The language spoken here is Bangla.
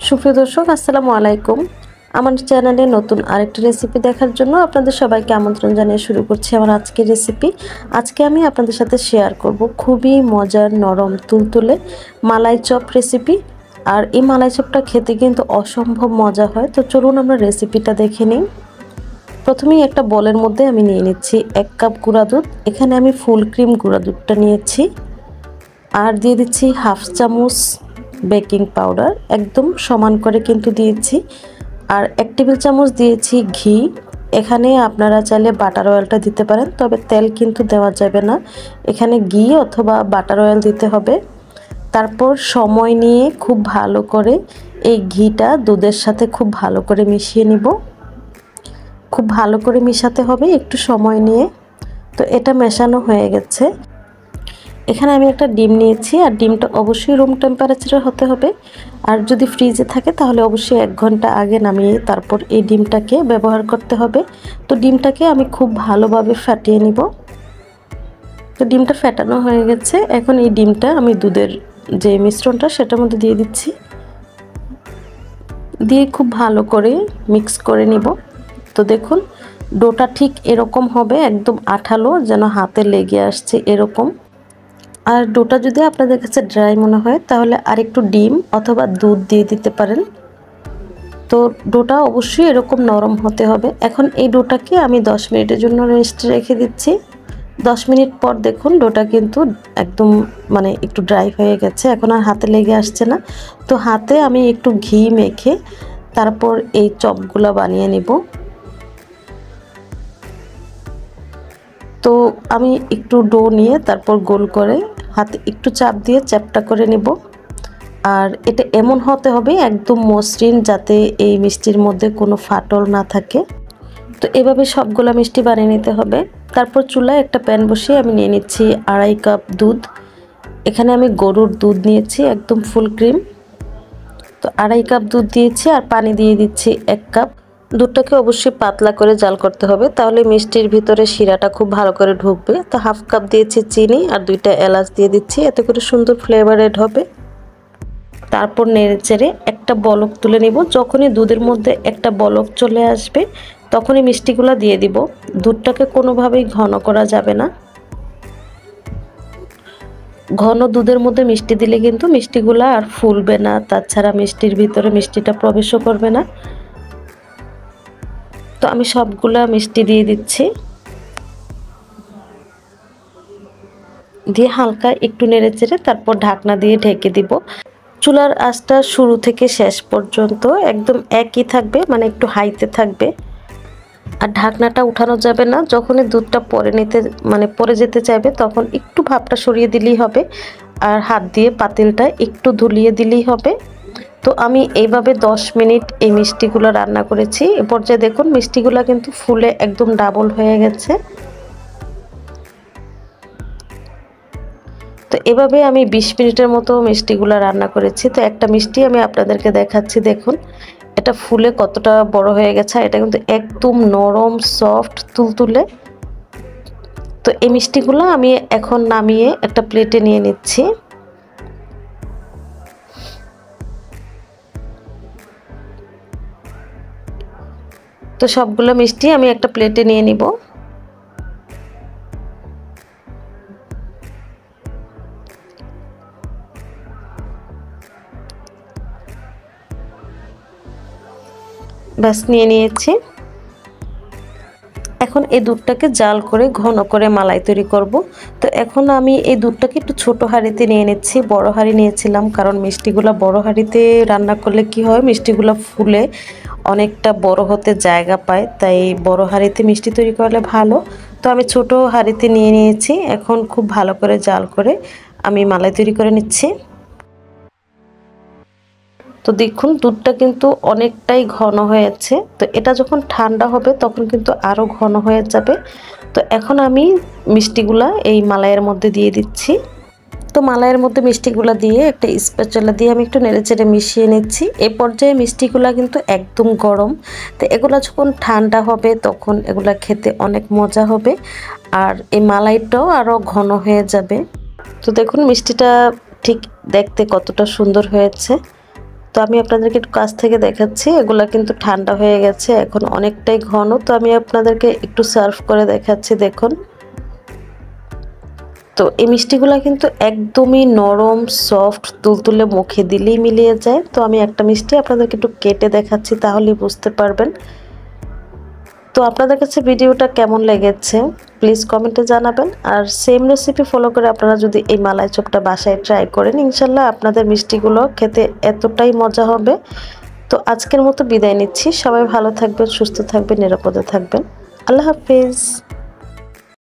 সুপ্রিয় দর্শক, আসসালামু আলাইকুম। আমার চ্যানেলে নতুন আরেকটি রেসিপি দেখার জন্য আপনাদের সবাইকে আমন্ত্রণ জানিয়ে শুরু করছি আমার আজকের রেসিপি। আজকে আমি আপনাদের সাথে শেয়ার করব খুবই মজার, নরম, তুলতুলে মালাই চপ রেসিপি। আর এই মালাই চপটা খেতে কিন্তু অসম্ভব মজা হয়। তো চলুন আমরা রেসিপিটা দেখে নিই। প্রথমেই একটা বোলের মধ্যে আমি নিয়ে নিচ্ছি 1 কাপ গুঁড়া দুধ। এখানে আমি ফুল ক্রিম গুঁড়া দুধটা নিয়েছি। আর দিয়ে দিচ্ছি হাফ চামচ বেকিং পাউডার, একদম সমান করে কিন্তু দিয়েছি। আর 1 টেবিল চামচ দিয়েছি ঘি। এখানে আপনারা চাইলে বাটার অয়েলটা দিতে পারেন, তবে তেল কিন্তু দেওয়া যাবে না, এখানে ঘি অথবা বাটার অয়েল দিতে হবে। তারপর সময় নিয়ে খুব ভালো করে এই ঘিটা দুধের সাথে খুব ভালো করে মিশিয়ে নিব। খুব ভালো করে মিশাতে হবে একটু সময় নিয়ে। তো এটা মেশানো হয়ে গেছে। এখানে আমি একটা ডিম নিয়েছি, আর ডিমটা অবশ্যই রুম টেম্পারেচারে হতে হবে। আর যদি ফ্রিজে থাকে তাহলে অবশ্যই 1 ঘন্টা আগে নামিয়ে তারপর এই ডিমটাকে ব্যবহার করতে হবে। তো ডিমটাকে আমি খুব ভালোভাবে ফাটিয়ে নিব। তো ডিমটা ফাটানো হয়ে গেছে। এখন এই ডিমটা আমি দুধের যে মিশ্রণটা সেটার মধ্যে দিয়ে দিচ্ছি, দিয়ে খুব ভালো করে মিক্স করে নিব। তো দেখুন ডোটা ঠিক এরকম হবে, একদম আঠালো, যেন হাতে লেগে আসছে এরকম। আর ডোটা যদি আপনাদের কাছে ড্রাই মনে হয় তাহলে আরেকটু ডিম অথবা দুধ দিয়ে দিতে পারেন। তো ডোটা অবশ্যই এরকম নরম হতে হবে। এখন এই ডোটাকে আমি 10 মিনিটের জন্য রেস্টে রেখে দিচ্ছি। 10 মিনিট পর দেখুন ডোটা কিন্তু একদম একটু ড্রাই হয়ে গেছে, এখন আর হাতে লেগে আসছে না। তো হাতে আমি একটু ঘি মেখে তারপর এই চপগুলো বানিয়ে নিব। তো আমি একটু ডো নিয়ে তারপর গোল করে হাতে একটু চাপ দিয়ে চ্যাপটা করে নেব। আর এটা এমন হতে হবে একদম মসৃণ, যাতে এই মিষ্টির মধ্যে কোনো ফাটল না থাকে। তো এভাবে সবগুলা মিষ্টি বানিয়ে নিতে হবে। তারপর চুলায় একটা প্যান বসিয়ে আমি নিয়ে নিচ্ছি 2.5 কাপ দুধ। এখানে আমি গরুর দুধ নিয়েছি, একদম ফুল ক্রিম। তো 2.5 কাপ দুধ দিয়েছি, আর পানি দিয়ে দিচ্ছি 1 কাপ। দুধটাকে অবশ্যই পাতলা করে জাল করতে হবে, তাহলে মিষ্টির ভিতরে শিরাটা খুব ভালো করে ঢুকবে। তো হাফ কাপ দিয়েছি চিনি, আর 2টা এলাচ দিয়ে দিচ্ছি, এতে করে সুন্দর ফ্লেভার এড হবে। তারপর নেড়ে চেড়ে একটা বলক তুলে নিব। যখনই দুধের মধ্যে একটা বলক চলে আসবে তখনই মিষ্টিগুলো দিয়ে দিব। দুধটাকে কোনোভাবেই ঘন করা যাবে না। ঘন দুধের মধ্যে মিষ্টি দিলে কিন্তু মিষ্টিগুলো আর ফুলবে না, তাছাড়া মিষ্টির ভিতরে মিষ্টিটা প্রবেশও করবে না। তো আমি সবগুলা মিষ্টি দিয়ে দিচ্ছি, দিয়ে হালকা একটু নেড়ে চেড়ে তারপর ঢাকনা দিয়ে ঢেকে দিব। চুলার আঁচটা শুরু থেকে শেষ পর্যন্ত একদম একই থাকবে, একটু হাইতে থাকবে। আর ঢাকনাটা উঠানো যাবে না। যখনই দুধটা পরে যেতে চাইবে তখন একটু ভাপটা সরিয়ে দিলেই হবে, আর হাত দিয়ে পাতিলটা একটু ধুলিয়ে দিলেই হবে। তো আমি এইভাবে 10 মিনিট এই মিষ্টিগুলো রান্না করেছি। এ পর্যায়ে দেখুন মিষ্টিগুলো কিন্তু ফুলে একদম ডাবল হয়ে গেছে। তো এভাবে আমি 20 মিনিটের মতো মিষ্টিগুলো রান্না করেছি। তো একটা মিষ্টি আমি আপনাদেরকে দেখাচ্ছি, দেখুন এটা ফুলে কতটা বড় হয়ে গেছে। এটা কিন্তু একদম নরম, সফট, তুলতুলে। তো এই মিষ্টিগুলো আমি এখন নামিয়ে একটা প্লেটে নিয়ে নিচ্ছি। তো সবগুলো মিষ্টি আমি একটা প্লেটে নিয়ে নিব। ব্যাস নিয়ে নিয়েছি। এখন এই দুধটাকে জাল করে ঘন করে মালাই তৈরি করব। তো এখন আমি এই দুধটাকে একটু ছোট হাঁড়িতে নিয়ে নিচ্ছি। বড় হাঁড়ি নিয়েছিলাম কারণ মিষ্টিগুলো বড় হাঁড়িতে রান্না করলে কি হয়, মিষ্টিগুলো ফুলে অনেকটা বড় হতে জায়গা পায়, তাই বড় হাঁড়িতে মিষ্টি তৈরি করলে ভালো। তো আমি ছোট হাঁড়িতে নিয়ে নিয়েছি। এখন খুব ভালো করে জাল করে আমি মালাই তৈরি করে নিচ্ছি। তো দেখুন দুধটা কিন্তু অনেকটাই ঘন হয়েছে। তো এটা যখন ঠান্ডা হবে তখন কিন্তু আরও ঘন হয়ে যাবে। তো এখন আমি মিষ্টিগুলা এই মালাইয়ের মধ্যে দিয়ে দিচ্ছি। তো মালাইয়ের মধ্যে মিষ্টিগুলা দিয়ে একটা স্প্যাচুলা দিয়ে আমি একটু নেড়েচেড়ে মিশিয়ে নিচ্ছি। এই পর্যায়ে মিষ্টিগুলা কিন্তু একদম গরম। তো এগুলা যখন ঠান্ডা হবে তখন এগুলা খেতে অনেক মজা হবে, আর এই মালাইটাও আরও ঘন হয়ে যাবে। তো দেখুন মিষ্টিটা ঠিক দেখতে কতটা সুন্দর হয়েছে। তো আমি আপনাদেরকে একটু কাছ থেকে দেখাচ্ছি, এগুলা কিন্তু ঠান্ডা হয়ে গেছে, এখন অনেকটাই ঘন। তো আমি আপনাদেরকে একটু সার্ভ করে দেখাচ্ছি, দেখুন। তো এই মিষ্টিগুলা কিন্তু একদমই নরম, সফট, তুলতুলে, মুখে দিলেই মিলিয়ে যায়। তো আমি একটা মিষ্টি আপনাদেরকে একটু কেটে দেখাচ্ছি, তাহলেই বুঝতে পারবেন। তো আপনাদের কাছে ভিডিওটা কেমন লেগেছে প্লিজ কমেন্টে জানাবেন। আর সেম রেসিপি ফলো করে আপনারা যদি এই মালাই চপটা বাসায় ট্রাই করেন, ইনশাল্লাহ আপনাদের মিষ্টিগুলো খেতে এতটাই মজা হবে। তো আজকের মতো বিদায় নিচ্ছি। সবাই ভালো থাকবেন, সুস্থ থাকবেন, নিরাপদে থাকবেন। আল্লাহ হাফেজ।